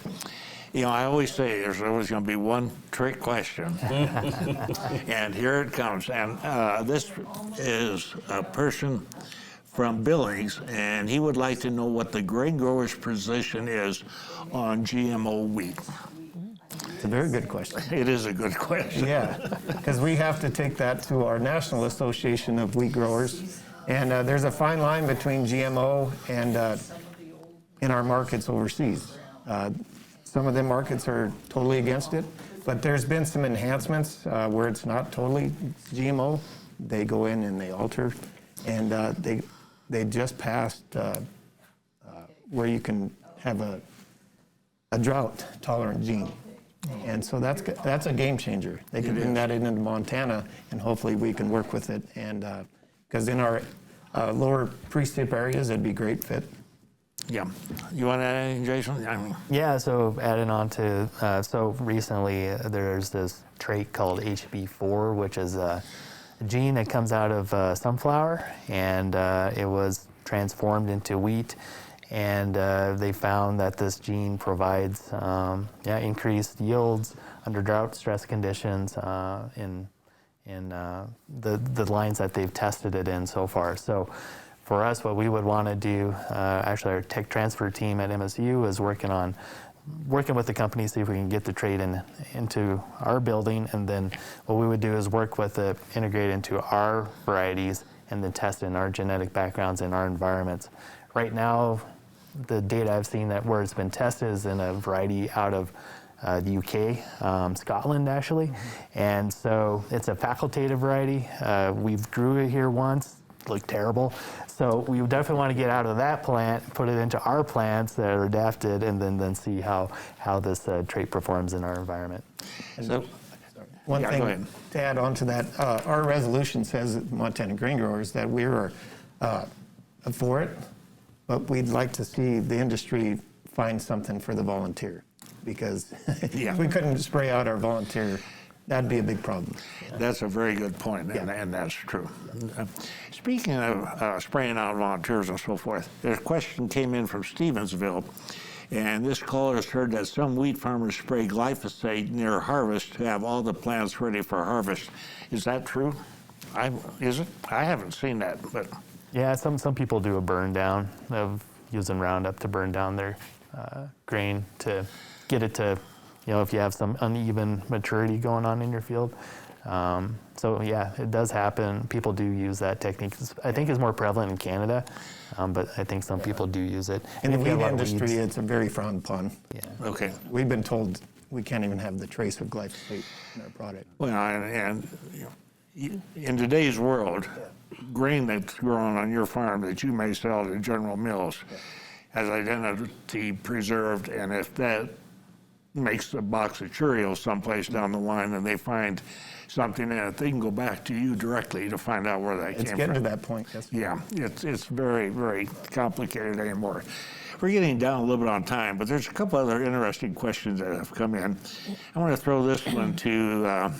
You know, I always say there's always going to be one trick question. And here it comes. And this is a person from Billings, and he would like to know what the grain grower's position is on GMO wheat. It's a very good question. It is a good question. Yeah, because we have to take that to our National Association of Wheat Growers. And there's a fine line between GMO and in our markets overseas. Some of the markets are totally against it, but there's been some enhancements where it's not totally GMO. They go in and they alter, and they just passed where you can have a drought-tolerant gene. And so that's a game changer. They can bring that into Montana, and hopefully we can work with it. And because in our lower precip areas, it'd be a great fit. Yeah. You want to add anything, Jason? I mean, Yeah, so adding on to, so recently there's this trait called HB4, which is a gene that comes out of sunflower, and it was transformed into wheat, and they found that this gene provides increased yields under drought stress conditions in the lines that they've tested it in so far. So for us, what we would want to do, actually our tech transfer team at MSU is working with the company, see if we can get the trait into our building, and then what we would do is work with it, integrate into our varieties, and then test in our genetic backgrounds in our environments. Right now, the data I've seen that where it's been tested is in a variety out of the UK, Scotland actually, and so it's a facultative variety. We've grew it here once, looked terrible. So we definitely want to get out of that plant, put it into our plants that are adapted, and then see how this trait performs in our environment. so, One go thing ahead. to add on to that, our resolution says at Montana Grain Growers that we're for it, but we'd like to see the industry find something for the volunteer, because Yeah. if we couldn't spray out our volunteer, that'd be a big problem. That's a very good point, and that's true. Speaking of spraying out volunteers and so forth, a question came in from Stevensville, and this caller has heard that some wheat farmers spray glyphosate near harvest to have all the plants ready for harvest. Is that true? Is it? I haven't seen that, but Yeah, some people do a burn down of using Roundup to burn down their grain to get it to, if you have some uneven maturity going on in your field. So yeah, it does happen. People do use that technique. I think it's more prevalent in Canada, but I think some people do use it. In the if you have wheat a lot of industry, weeds- it's a very frowned upon. yeah. okay. We've been told we can't even have the trace of glyphosate in our product. Well, and in today's world, grain that's grown on your farm that you may sell to General Mills has identity preserved, and if that makes a box of Cheerios someplace down the line and they find something in it, they can go back to you directly to find out where that It's came getting from. to that point, yes. Yeah, it's very, very complicated anymore. We're getting down a little bit on time, but there's a couple other interesting questions that have come in. I want to throw this one to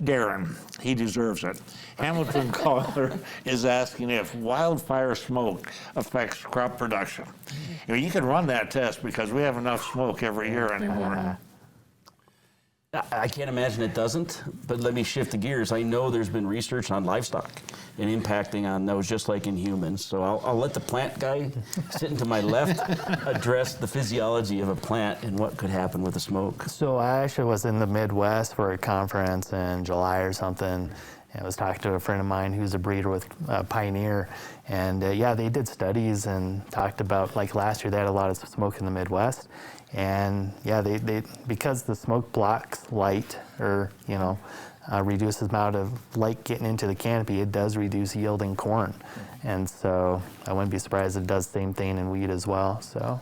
Darren. He deserves it. Hamilton caller is asking if wildfire smoke affects crop production. You can run that test because we have enough smoke every year anymore. I can't imagine it doesn't, but let me shift the gears. I know there's been research on livestock and impacting on those just like in humans. So I'll let the plant guy sitting to my left address the physiology of a plant and what could happen with the smoke. So I actually was in the Midwest for a conference in July or something, and I was talking to a friend of mine who's a breeder with Pioneer, and they did studies and talked about, like last year they had a lot of smoke in the Midwest, and they because the smoke blocks light or reduces the amount of light getting into the canopy, it does reduce yield in corn, and so I wouldn't be surprised if it does the same thing in wheat as well. So.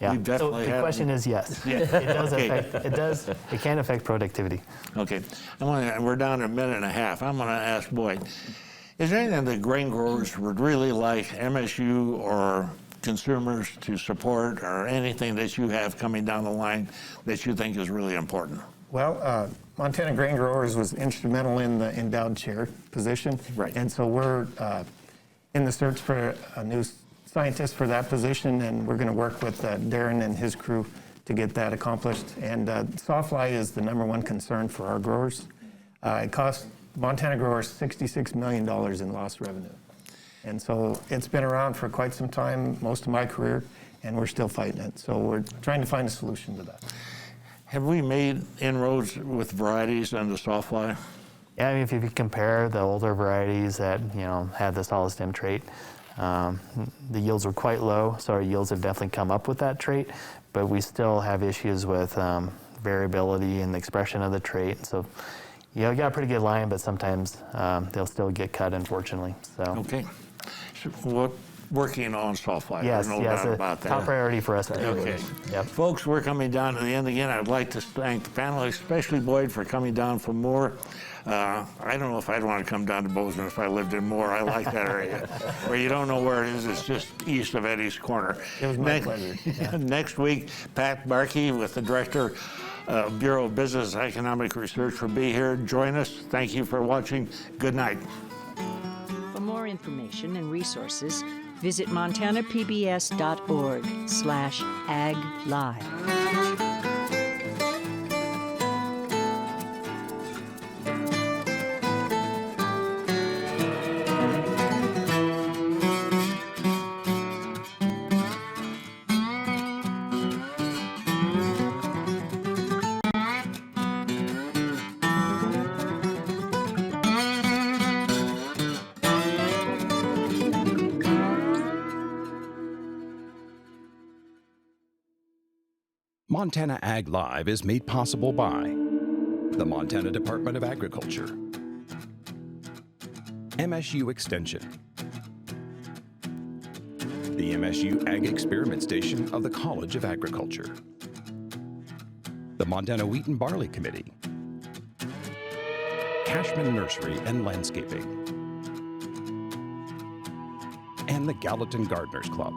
Yeah. We So definitely the have- question is yes. Yeah. It does Okay. affect. It can affect productivity. Okay, we're down to a minute and a half. I'm going to ask Boyd, is there anything that grain growers would really like MSU or consumers to support, or anything that you have coming down the line that you think is really important? Well, Montana Grain Growers was instrumental in the endowed chair position. Right. And so we're in the search for a new scientist for that position, and we're going to work with Darren and his crew to get that accomplished. And sawfly is the #1 concern for our growers. It costs Montana growers $66 million in lost revenue. And so it's been around for quite some time, most of my career, and we're still fighting it. So we're trying to find a solution to that. Have we made inroads with varieties and the sawfly? Yeah, I mean, if you compare the older varieties that had the solid stem trait, the yields were quite low. So our yields have definitely come up with that trait, but we still have issues with variability in the expression of the trait. So you got a pretty good line, but sometimes they'll still get cut, unfortunately. So Okay. So what working on sawfly? yes, no yes, doubt about that. top priority for us. Okay. Yep. Folks, we're coming down to the end again. I'd like to thank the panelists, especially Boyd, for coming down from Moore. I don't know if I'd want to come down to Bozeman if I lived in Moore. I like that area where you don't know where it is. It's just east of Eddie's Corner. It was my pleasure. Yeah. Next week, Pat Barkey with the Director Bureau of Business and Economic Research will be here. Join us. Thank you for watching. Good night. For more information and resources, visit montanapbs.org/aglive. Montana Ag Live is made possible by the Montana Department of Agriculture, MSU Extension, the MSU Ag Experiment Station of the College of Agriculture, the Montana Wheat and Barley Committee, Cashman Nursery and Landscaping, and the Gallatin Gardeners Club.